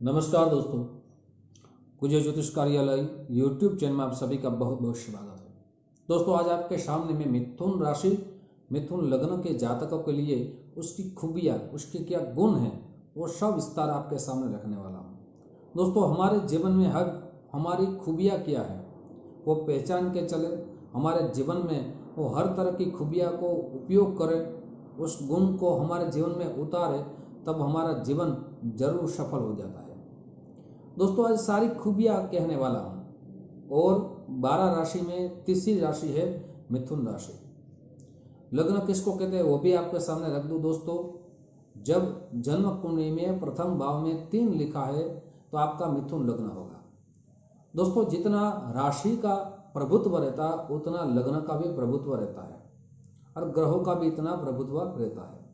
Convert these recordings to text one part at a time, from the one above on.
नमस्कार दोस्तों, कुछ ज्योतिष कार्यालय यूट्यूब चैनल में आप सभी का बहुत बहुत स्वागत है। दोस्तों, आज आपके सामने मैं मिथुन राशि मिथुन लग्न के जातकों के लिए उसकी खूबियाँ, उसके क्या गुण हैं, वो सब विस्तार आपके सामने रखने वाला हूँ। दोस्तों, हमारे जीवन में हर हमारी खूबियाँ क्या है वो पहचान के चले, हमारे जीवन में वो हर तरह की खूबियाँ को उपयोग करें, उस गुण को हमारे जीवन में उतारे, तब हमारा जीवन जरूर सफल हो जाता है। दोस्तों, आज सारी खूबियाँ कहने वाला हूँ और 12 राशि में तीसरी राशि है मिथुन राशि। लग्न किसको कहते हैं वो भी आपके सामने रख दूँ। दोस्तों, जब जन्म कुंडली में प्रथम भाव में 3 लिखा है तो आपका मिथुन लग्न होगा। दोस्तों, जितना राशि का प्रभुत्व रहता है उतना लग्न का भी प्रभुत्व रहता है और ग्रहों का भी इतना प्रभुत्व रहता है।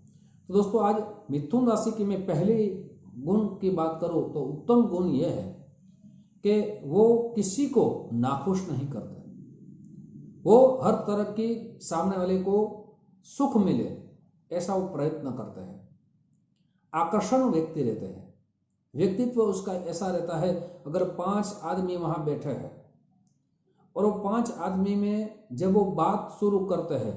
तो दोस्तों, आज मिथुन राशि की मैं पहली गुण की बात करूं तो उत्तम गुण यह है कि वो किसी को नाखुश नहीं करते। वो हर तरह की सामने वाले को सुख मिले ऐसा वो प्रयत्न करते हैं। आकर्षण व्यक्ति रहते हैं। व्यक्तित्व उसका ऐसा रहता है, अगर 5 आदमी वहां बैठे हैं और वो 5 आदमी में जब वो बात शुरू करते हैं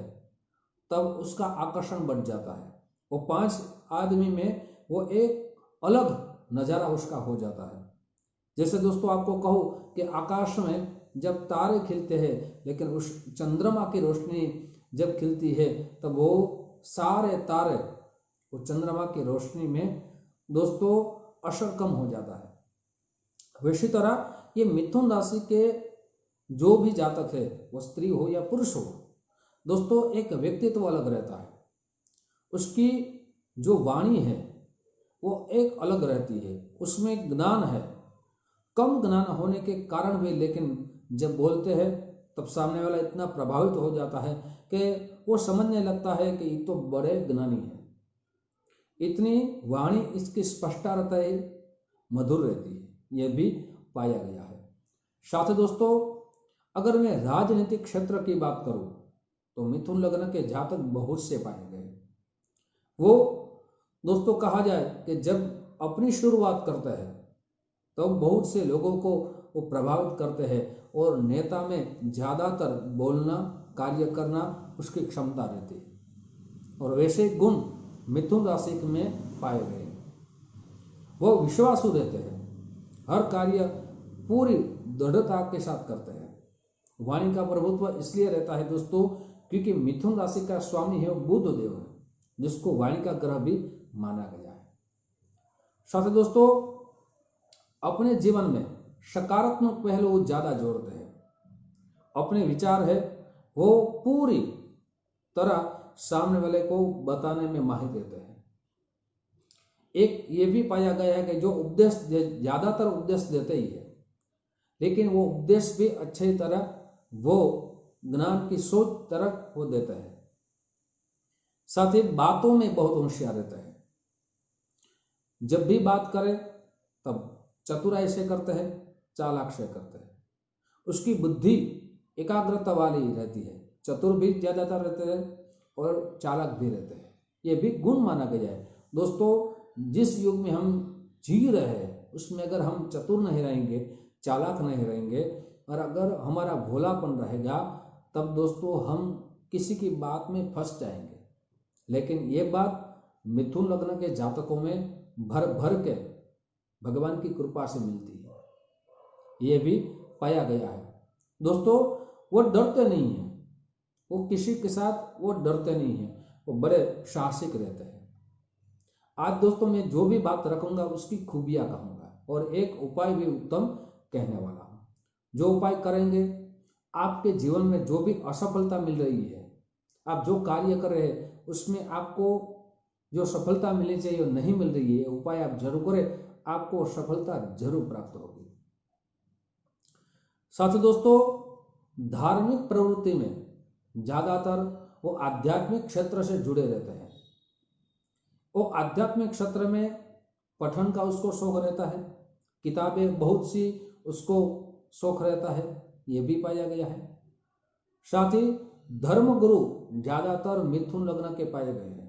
तब उसका आकर्षण बढ़ जाता है। वो 5 आदमी में वो एक अलग नज़ारा उसका हो जाता है। जैसे दोस्तों आपको कहूँ कि आकाश में जब तारे खिलते हैं लेकिन उस चंद्रमा की रोशनी जब खिलती है तब वो सारे तारे वो चंद्रमा की रोशनी में दोस्तों असर कम हो जाता है। वैसी तरह ये मिथुन राशि के जो भी जातक है, वो स्त्री हो या पुरुष हो, दोस्तों एक व्यक्तित्व अलग रहता है। उसकी जो वाणी है वो एक अलग रहती है, उसमें ज्ञान है। कम ज्ञान होने के कारण भी लेकिन जब बोलते हैं तब सामने वाला इतना प्रभावित हो जाता है कि वो समझने लगता है कि ये तो बड़े ज्ञानी है। इतनी वाणी इसकी स्पष्टता रहता है, मधुर रहती है, यह भी पाया गया है। साथ ही दोस्तों, अगर मैं राजनीतिक क्षेत्र की बात करूं तो मिथुन लग्न के जातक बहुत से पाए गए। वो दोस्तों कहा जाए कि जब अपनी शुरुआत करते हैं तो बहुत से लोगों को वो प्रभावित करते हैं और नेता में ज़्यादातर बोलना, कार्य करना उसकी क्षमता रहती है और वैसे गुण मिथुन राशि में पाए गए। वो विश्वासु रहते हैं, हर कार्य पूरी दृढ़ता के साथ करते हैं। वाणी का प्रभुत्व इसलिए रहता है दोस्तों क्योंकि मिथुन राशि का स्वामी है वो बुध देव है, जिसको वाणी का ग्रह भी माना गया है। साथ ही दोस्तों, अपने जीवन में सकारात्मक पहलू ज्यादा जोड़ते हैं। अपने विचार है वो पूरी तरह सामने वाले को बताने में माहिर रहते हैं। एक ये भी पाया गया है कि जो उपदेश ज्यादातर उपदेश देते ही है, लेकिन वो उपदेश भी अच्छी तरह वो ज्ञान की सोच तरह वो देते हैं। साथ ही बातों में बहुत होशियार रहते हैं। जब भी बात करें तब चतुराई से करते हैं, चालाक से करते हैं। उसकी बुद्धि एकाग्रता वाली रहती है, चतुर भी ज्यादातर रहते हैं और चालाक भी रहते हैं। ये भी गुण माना गया है। दोस्तों, जिस युग में हम जी रहे हैं उसमें अगर हम चतुर नहीं रहेंगे, चालाक नहीं रहेंगे और अगर हमारा भोलापन रहेगा तब दोस्तों हम किसी की बात में फंस जाएंगे। लेकिन ये बात मिथुन लग्न के जातकों में भर भर के भगवान की कृपा से मिलती है, ये भी पाया गया है। दोस्तों, वो डरते नहीं हैं, वो किसी के साथ वो डरते नहीं हैं, वो बड़े साहसिक रहते हैं। आज दोस्तों मैं जो भी बात रखूंगा उसकी खूबियां कहूंगा और एक उपाय भी उत्तम कहने वाला हूं। जो उपाय करेंगे आपके जीवन में जो भी असफलता मिल रही है, आप जो कार्य कर रहे हैं उसमें आपको जो सफलता मिलनी चाहिए वो नहीं मिल रही है, उपाय आप जरूर करें, आपको सफलता जरूर प्राप्त होगी। साथ ही दोस्तों, धार्मिक प्रवृत्ति में ज्यादातर वो आध्यात्मिक क्षेत्र से जुड़े रहते हैं। वो आध्यात्मिक क्षेत्र में पठन का उसको शौक रहता है, किताबें बहुत सी उसको शौक रहता है, ये भी पाया गया है। साथ ही धर्मगुरु ज्यादातर मिथुन लग्न के पाए गए हैं।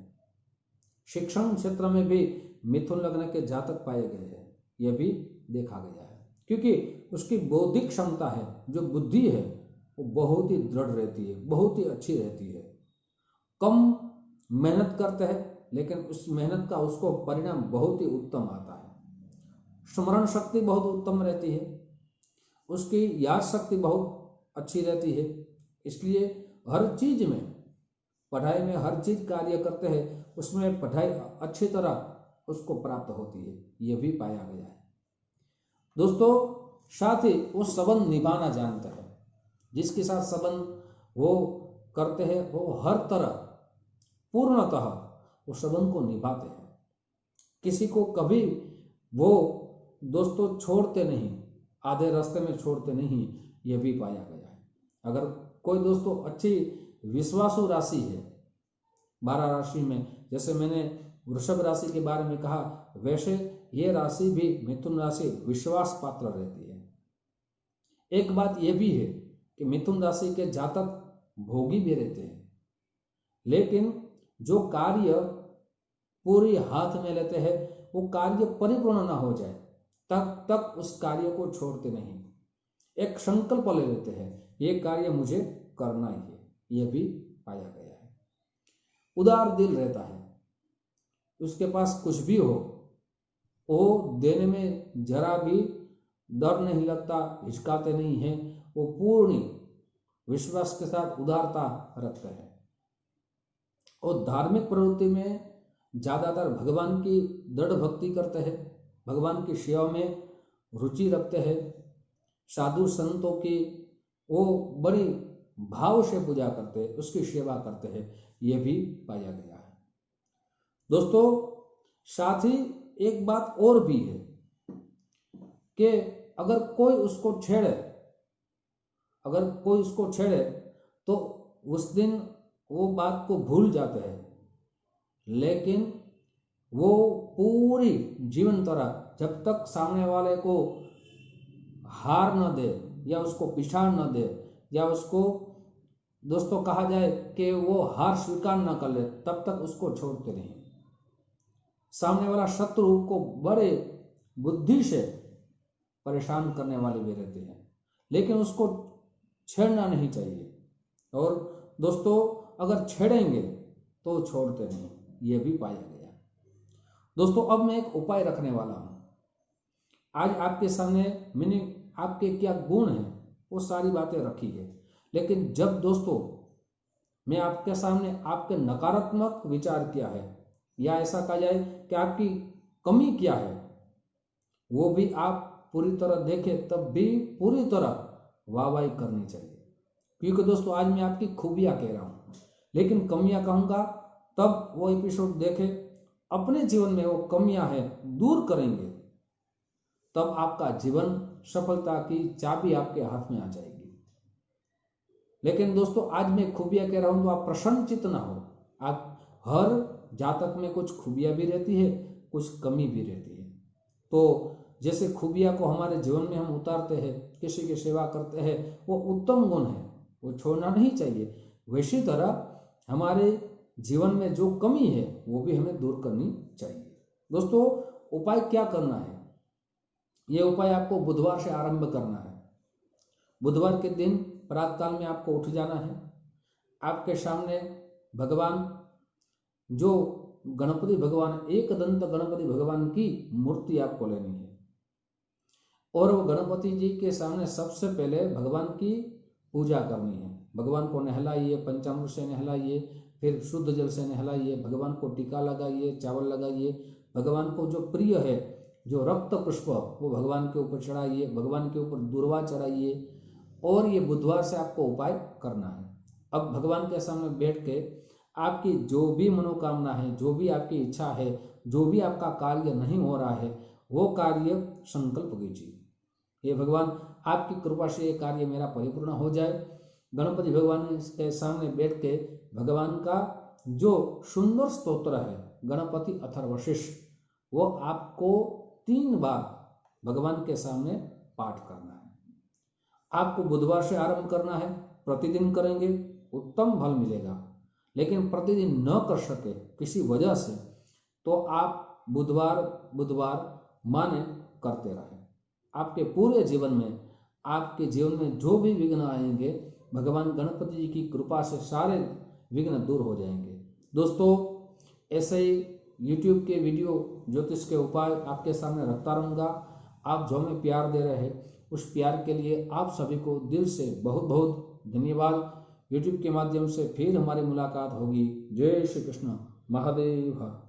शिक्षण क्षेत्र में भी मिथुन लग्न के जातक पाए गए हैं। यह भी देखा गया है, क्योंकि उसकी बौद्धिक क्षमता है, जो बुद्धि है, वो बहुत ही दृढ़ रहती है, बहुत ही अच्छी रहती है। कम मेहनत करते हैं लेकिन उस मेहनत का उसको परिणाम बहुत ही उत्तम आता है। स्मरण शक्ति बहुत उत्तम रहती है, उसकी याद शक्ति बहुत अच्छी रहती है। इसलिए हर चीज में, पढ़ाई में हर चीज कार्य करते हैं उसमें पढ़ाई अच्छी तरह उसको प्राप्त होती है, यह भी पाया गया है। दोस्तों, साथ ही वो संबंध निभाना जानता है। जिसके साथ संबंध वो करते हैं वो हर तरह पूर्णतः वो संबंध को निभाते हैं। किसी को कभी वो दोस्तों छोड़ते नहीं, आधे रास्ते में छोड़ते नहीं, यह भी पाया गया है। अगर कोई दोस्तों अच्छी विश्वासु राशि है 12 राशि में, जैसे मैंने वृषभ राशि के बारे में कहा, वैसे ये राशि भी मिथुन राशि विश्वास पात्र रहती है। एक बात यह भी है कि मिथुन राशि के जातक भोगी भी रहते हैं, लेकिन जो कार्य पूरी हाथ में लेते हैं वो कार्य परिपूर्ण ना हो जाए तब तक उस कार्य को छोड़ते नहीं। एक संकल्प ले लेते हैं, ये कार्य मुझे करना ही है, यह भी पाया गया है। उदार दिल रहता है, उसके पास कुछ भी हो वो देने में जरा भी डर नहीं लगता, हिचकाते नहीं हैं, वो पूर्ण विश्वास के साथ उदारता रखते हैं। और धार्मिक प्रवृत्ति में ज़्यादातर भगवान की दृढ़ भक्ति करते हैं, भगवान की सेवा में रुचि रखते हैं। साधु संतों की वो बड़ी भाव से पूजा करते हैं, उसकी सेवा करते हैं, यह भी पाया गया है। दोस्तों, साथ ही एक बात और भी है कि अगर कोई उसको छेड़े तो उस दिन वो बात को भूल जाते हैं, लेकिन वो पूरी जीवन तरह जब तक सामने वाले को हार न दे या उसको पिछाड़ न दे या उसको दोस्तों कहा जाए कि वो हार स्वीकार न कर ले, तब तक उसको छोड़ते नहीं। सामने वाला शत्रु को बड़े बुद्धि से परेशान करने वाले भी रहते हैं, लेकिन उसको छेड़ना नहीं चाहिए। और दोस्तों, अगर छेड़ेंगे तो छोड़ते नहीं, यह भी पाया गया। दोस्तों, अब मैं एक उपाय रखने वाला हूं। आज आपके सामने मैंने आपके क्या गुण हैं वो सारी बातें रखी है, लेकिन जब दोस्तों मैं आपके सामने आपके नकारात्मक विचार क्या है या ऐसा कहा जाए कि आपकी कमी क्या है वो भी आप पूरी तरह देखें, तब भी पूरी तरह वाहवाही करनी चाहिए। क्योंकि दोस्तों आज मैं आपकी खूबियां कह रहा हूं, लेकिन कमियां कहूंगा तब वो एपिसोड देखें, अपने जीवन में वो कमियां हैं दूर करेंगे, तब आपका जीवन सफलता की चाबी आपके हाथ में आ जाएगी। लेकिन दोस्तों आज मैं खूबियां कह रहा हूं तो आप प्रसन्नचित्त ना हो। आप हर जातक में कुछ खूबियां भी रहती है, कुछ कमी भी रहती है। तो जैसे खूबियां को हमारे जीवन में हम उतारते हैं, किसी की सेवा करते हैं, वो उत्तम गुण है, वो छोड़ना नहीं चाहिए। वैसी तरह हमारे जीवन में जो कमी है वो भी हमें दूर करनी चाहिए। दोस्तों, उपाय क्या करना है? ये उपाय आपको बुधवार से आरंभ करना है। बुधवार के दिन प्रातःकाल में आपको उठ जाना है। आपके सामने भगवान जो गणपति भगवान, एक दंत गणपति भगवान की मूर्ति आपको लेनी है और वो गणपति जी के सामने सबसे पहले भगवान की पूजा करनी है। भगवान को नहलाइए, पंचामृत से नहलाइए, फिर शुद्ध जल से नहलाइए, भगवान को टीका लगाइए, चावल लगाइए, भगवान को जो प्रिय है, जो रक्त पुष्प, वो भगवान के ऊपर चढ़ाइए, भगवान के ऊपर दूर्वा चढ़ाइए। और ये बुधवार से आपको उपाय करना है। अब भगवान के सामने बैठ के आपकी जो भी मनोकामना है, जो भी आपकी इच्छा है, जो भी आपका कार्य नहीं हो रहा है, वो कार्य संकल्प कीजिए, ये भगवान आपकी कृपा से ये कार्य मेरा परिपूर्ण हो जाए। गणपति भगवान के सामने बैठ के भगवान का जो सुंदर स्तोत्र है गणपति अथर्वशीष, वो आपको 3 बार भगवान के सामने पाठ करना है। आपको बुधवार से आरंभ करना है, प्रतिदिन करेंगे उत्तम फल मिलेगा। लेकिन प्रतिदिन न कर सके किसी वजह से, तो आप बुधवार माने करते रहें। आपके पूरे जीवन में, आपके जीवन में जो भी विघ्न आएंगे, भगवान गणपति जी की कृपा से सारे विघ्न दूर हो जाएंगे। दोस्तों, ऐसे ही YouTube के वीडियो ज्योतिष के उपाय आपके सामने रखता रहूँगा। आप जो हमें प्यार दे रहे हैं, उस प्यार के लिए आप सभी को दिल से बहुत बहुत धन्यवाद। YouTube के माध्यम से फिर हमारी मुलाकात होगी। जय श्री कृष्ण। महादेव हर।